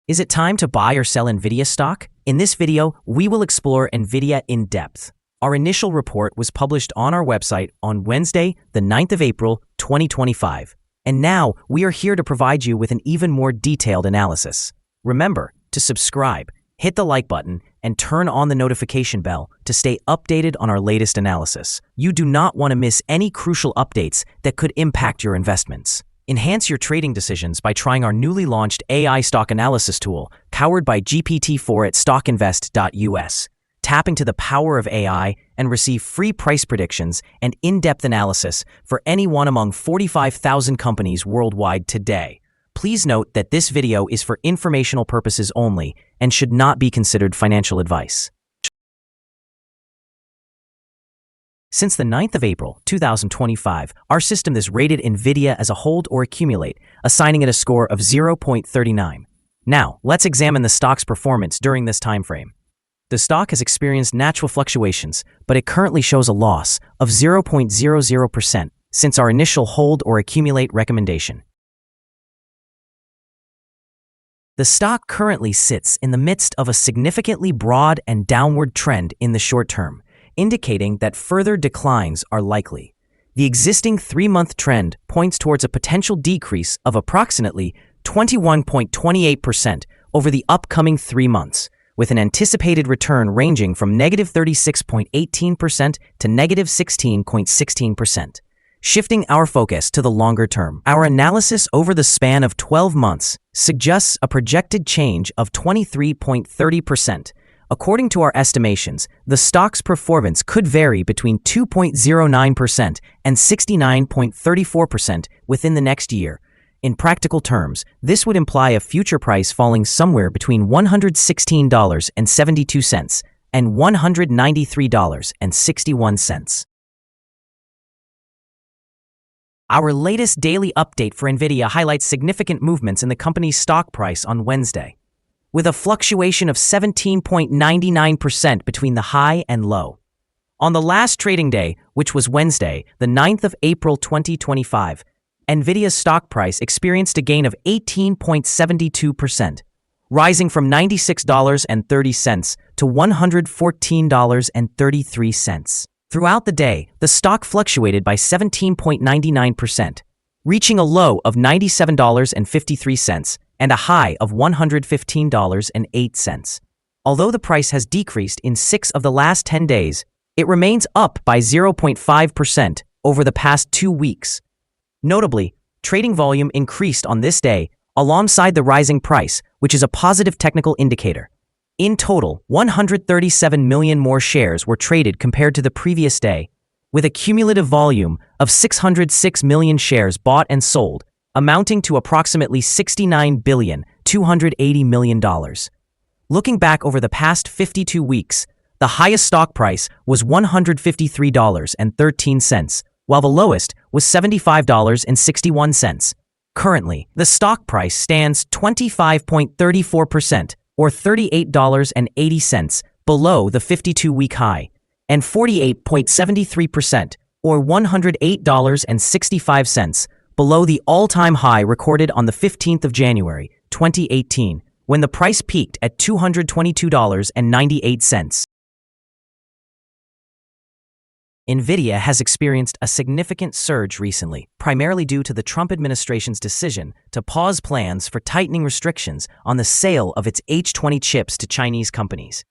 Is it time to buy or sell Nvidia stock? In this video, we will explore Nvidia in depth. Our initial report was published on our website on Wednesday, the 9th of April, 2025. And now, we are here to provide you with an even more detailed analysis. Remember to subscribe, hit the like button, and turn on the notification bell to stay updated on our latest analysis. You do not want to miss any crucial updates that could impact your investments. Enhance your trading decisions by trying our newly launched AI stock analysis tool, powered by GPT-4 at StockInvest.us. Tap into the power of AI and receive free price predictions and in-depth analysis for any one among 45,000 companies worldwide today. Please note that this video is for informational purposes only and should not be considered financial advice. Since the 9th of April, 2025, our system has rated Nvidia as a hold or accumulate, assigning it a score of 0.39. Now, let's examine the stock's performance during this time frame. The stock has experienced natural fluctuations, but it currently shows a loss of 0.00% since our initial hold or accumulate recommendation. The stock currently sits in the midst of a significantly broad and downward trend in the short term, indicating that further declines are likely. The existing 3-month trend points towards a potential decrease of approximately 21.28% over the upcoming 3 months, with an anticipated return ranging from negative 36.18% to negative 16.16%. Shifting our focus to the longer term, our analysis over the span of 12 months suggests a projected change of 23.30%. According to our estimations, the stock's performance could vary between 2.09% and 69.34% within the next year. In practical terms, this would imply a future price falling somewhere between $116.72 and $193.61. Our latest daily update for Nvidia highlights significant movements in the company's stock price on Wednesday, with a fluctuation of 17.99% between the high and low. On the last trading day, which was Wednesday, the 9th of April 2025, Nvidia's stock price experienced a gain of 18.72%, rising from $96.30 to $114.33. Throughout the day, the stock fluctuated by 17.99%, reaching a low of $97.53 and a high of $115.08. Although the price has decreased in 6 of the last 10 days, it remains up by 0.5% over the past 2 weeks. Notably, trading volume increased on this day alongside the rising price, which is a positive technical indicator. In total, 137 million more shares were traded compared to the previous day, with a cumulative volume of 606 million shares bought and sold, amounting to approximately $69.28 billion. Looking back over the past 52 weeks, the highest stock price was $153.13, while the lowest was $75.61. Currently, the stock price stands 25.34%, or $38.80 below the 52-week high, and 48.73%, or $108.65 below the all-time high recorded on the 15th of January, 2018, when the price peaked at $222.98. Nvidia has experienced a significant surge recently, primarily due to the Trump administration's decision to pause plans for tightening restrictions on the sale of its H20 chips to Chinese companies.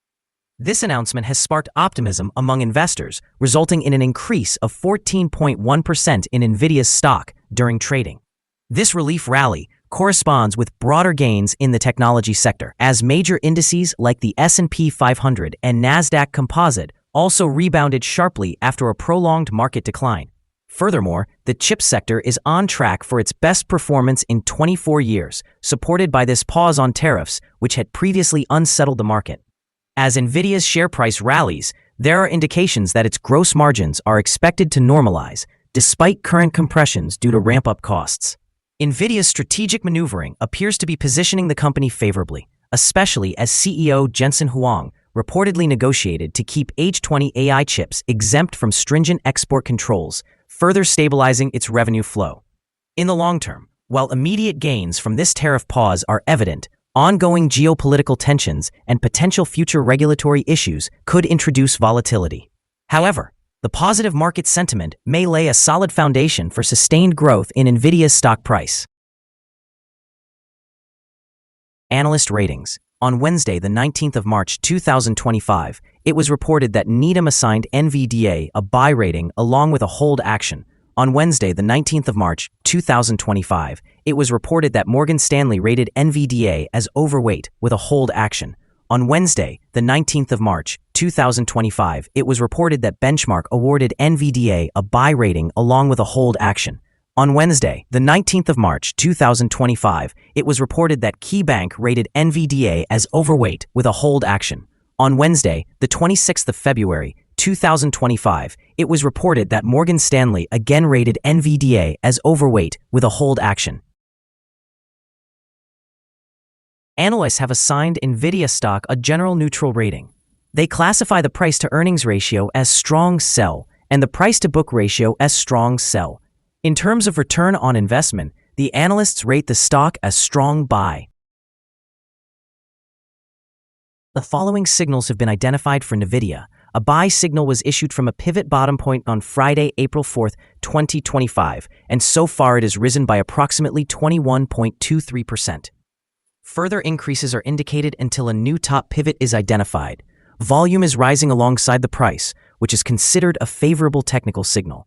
This announcement has sparked optimism among investors, resulting in an increase of 14.1% in Nvidia's stock during trading. This relief rally corresponds with broader gains in the technology sector, as major indices like the S&P 500 and Nasdaq Composite also rebounded sharply after a prolonged market decline. Furthermore, the chip sector is on track for its best performance in 24 years, supported by this pause on tariffs, which had previously unsettled the market. As Nvidia's share price rallies, there are indications that its gross margins are expected to normalize, despite current compressions due to ramp-up costs. Nvidia's strategic maneuvering appears to be positioning the company favorably, especially as CEO Jensen Huang reportedly negotiated to keep H20 AI chips exempt from stringent export controls, further stabilizing its revenue flow. In the long term, while immediate gains from this tariff pause are evident, Ongoing geopolitical tensions and potential future regulatory issues could introduce volatility. However, the positive market sentiment may lay a solid foundation for sustained growth in Nvidia's stock price. Analyst ratings. On Wednesday, the 19th of March 2025, it was reported that Needham assigned NVDA a buy rating along with a hold action. On Wednesday, the 19th of March 2025, it was reported that Morgan Stanley rated NVDA as overweight with a hold action. On Wednesday, the 19th of March 2025, it was reported that Benchmark awarded NVDA a buy rating along with a hold action. On Wednesday, the 19th of March 2025, it was reported that KeyBank rated NVDA as overweight with a hold action. On Wednesday, the 26th of February 2025, it was reported that Morgan Stanley again rated NVDA as overweight with a hold action. Analysts have assigned Nvidia stock a general neutral rating. They classify the price-to-earnings ratio as strong sell and the price-to-book ratio as strong sell. In terms of return on investment, the analysts rate the stock as strong buy. The following signals have been identified for Nvidia. A buy signal was issued from a pivot bottom point on Friday, April 4, 2025, and so far it has risen by approximately 21.23%. Further increases are indicated until a new top pivot is identified. Volume is rising alongside the price, which is considered a favorable technical signal.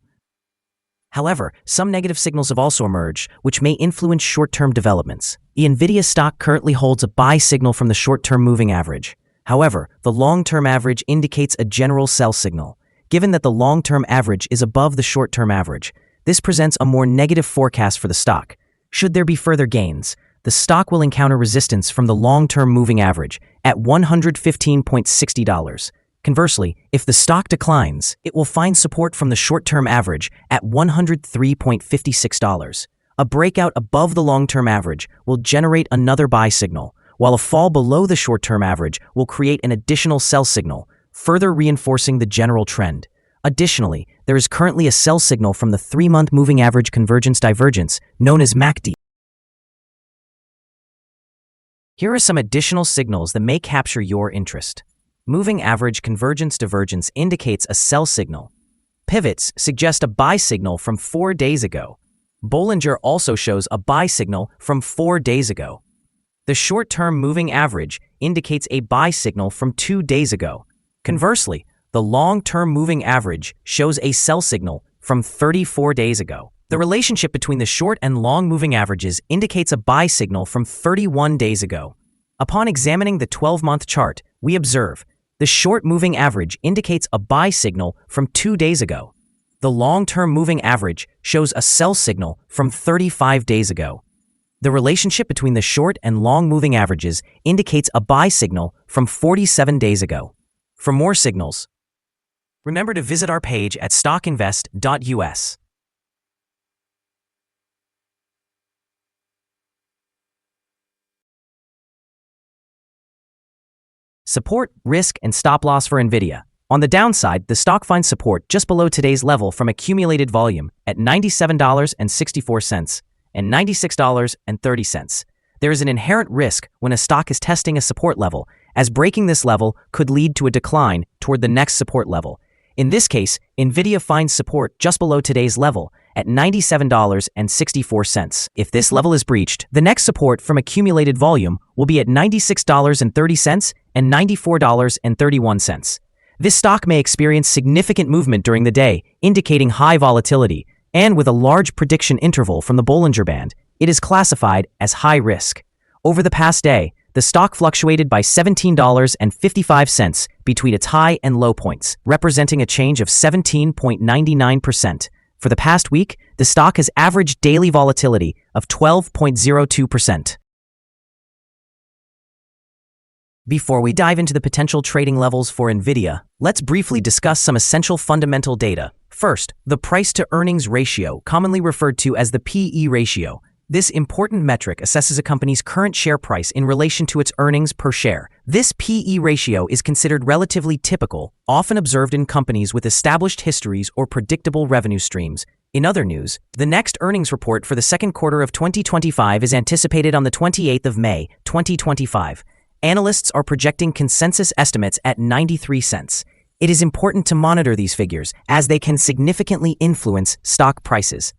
However, some negative signals have also emerged, which may influence short-term developments. The Nvidia stock currently holds a buy signal from the short-term moving average. However, the long-term average indicates a general sell signal. Given that the long-term average is above the short-term average, this presents a more negative forecast for the stock. Should there be further gains, the stock will encounter resistance from the long-term moving average at $115.60. Conversely, if the stock declines, it will find support from the short-term average at $103.56. A breakout above the long-term average will generate another buy signal, while a fall below the short-term average will create an additional sell signal, further reinforcing the general trend. Additionally, there is currently a sell signal from the 3-month moving average convergence divergence, known as MACD. Here are some additional signals that may capture your interest. Moving average convergence divergence indicates a sell signal. Pivots suggest a buy signal from 4 days ago. Bollinger also shows a buy signal from 4 days ago. The short-term moving average indicates a buy signal from 2 days ago. Conversely, the long-term moving average shows a sell signal from 34 days ago. The relationship between the short and long moving averages indicates a buy signal from 31 days ago. Upon examining the 12-month chart, we observe the short moving average indicates a buy signal from 2 days ago. The long-term moving average shows a sell signal from 35 days ago. The relationship between the short and long moving averages indicates a buy signal from 47 days ago. For more signals, remember to visit our page at StockInvest.us. Support, risk, and stop loss for Nvidia. On the downside, the stock finds support just below today's level from accumulated volume at $97.64 and $96.30. There is an inherent risk when a stock is testing a support level, as breaking this level could lead to a decline toward the next support level. In this case, Nvidia finds support just below today's level at $97.64. If this level is breached, the next support from accumulated volume will be at $96.30 and $94.31. This stock may experience significant movement during the day, indicating high volatility, and with a large prediction interval from the Bollinger Band, it is classified as high risk. Over the past day, the stock fluctuated by $17.55 between its high and low points, representing a change of 17.99%. For the past week, the stock has averaged daily volatility of 12.02%. Before we dive into the potential trading levels for Nvidia, let's briefly discuss some essential fundamental data. First, the price-to-earnings ratio, commonly referred to as the PE ratio. This important metric assesses a company's current share price in relation to its earnings per share. This PE ratio is considered relatively typical, often observed in companies with established histories or predictable revenue streams. In other news, the next earnings report for the second quarter of 2025 is anticipated on the 28th of May, 2025. Analysts are projecting consensus estimates at 93 cents. It is important to monitor these figures as they can significantly influence stock prices.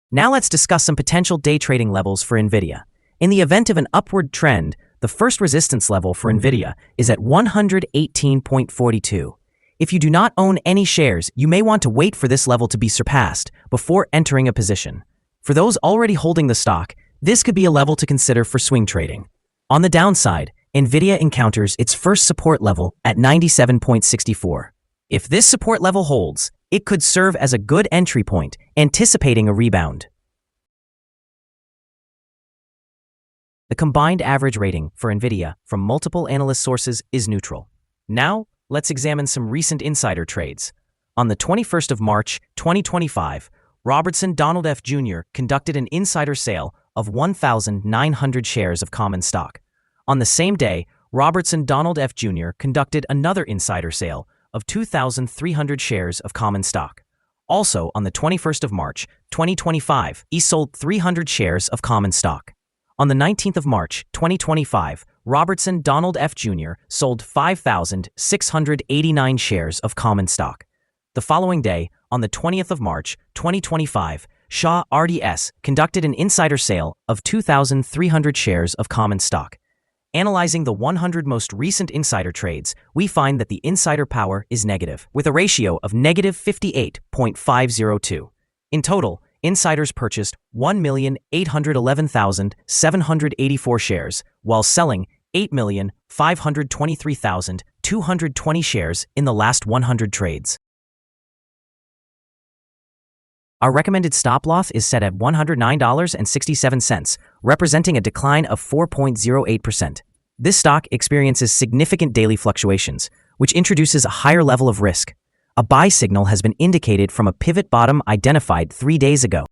Now let's discuss some potential day trading levels for Nvidia. In the event of an upward trend, the first resistance level for Nvidia is at 118.42. If you do not own any shares, you may want to wait for this level to be surpassed before entering a position. For those already holding the stock, this could be a level to consider for swing trading. On the downside, Nvidia encounters its first support level at 97.64. If this support level holds, it could serve as a good entry point, anticipating a rebound. The combined average rating for Nvidia from multiple analyst sources is neutral. Now, let's examine some recent insider trades. On the 21st of March, 2025, Robertson Donald F. Jr. conducted an insider sale of 1,900 shares of common stock. On the same day, Robertson Donald F. Jr. conducted another insider sale of 2,300 shares of common stock. Also, on the 21st of March, 2025, he sold 300 shares of common stock. On the 19th of March, 2025, Robertson Donald F. Jr. sold 5,689 shares of common stock. The following day, on the 20th of March, 2025, Shaw RDS conducted an insider sale of 2,300 shares of common stock. Analyzing the 100 most recent insider trades, we find that the insider power is negative, with a ratio of negative 58.502. In total, insiders purchased 1,811,784 shares, while selling 8,523,220 shares in the last 100 trades. Our recommended stop loss is set at $109.67, representing a decline of 4.08%. This stock experiences significant daily fluctuations, which introduces a higher level of risk. A buy signal has been indicated from a pivot bottom identified 3 days ago.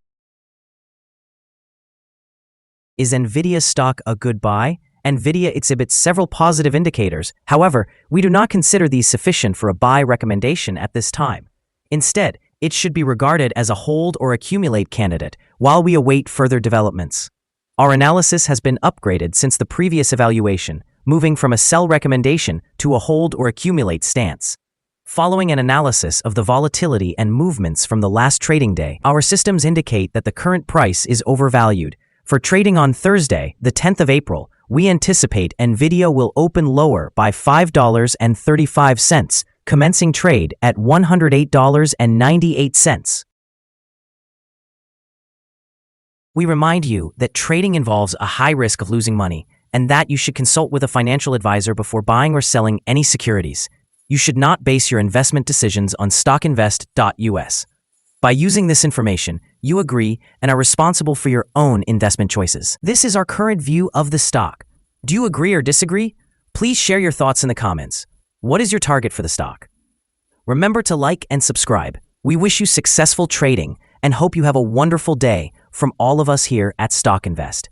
Is Nvidia stock a good buy? Nvidia exhibits several positive indicators. However, we do not consider these sufficient for a buy recommendation at this time. Instead, it should be regarded as a hold or accumulate candidate while we await further developments. Our analysis has been upgraded since the previous evaluation, moving from a sell recommendation to a hold or accumulate stance. Following an analysis of the volatility and movements from the last trading day, our systems indicate that the current price is overvalued. For trading on Thursday, the 10th of April, we anticipate Nvidia will open lower by $5.35, commencing trade at $108.98. We remind you that trading involves a high risk of losing money, and that you should consult with a financial advisor before buying or selling any securities. You should not base your investment decisions on StockInvest.us. By using this information, you agree and are responsible for your own investment choices. This is our current view of the stock. Do you agree or disagree? Please share your thoughts in the comments. What is your target for the stock? Remember to like and subscribe. We wish you successful trading and hope you have a wonderful day from all of us here at Stock Invest.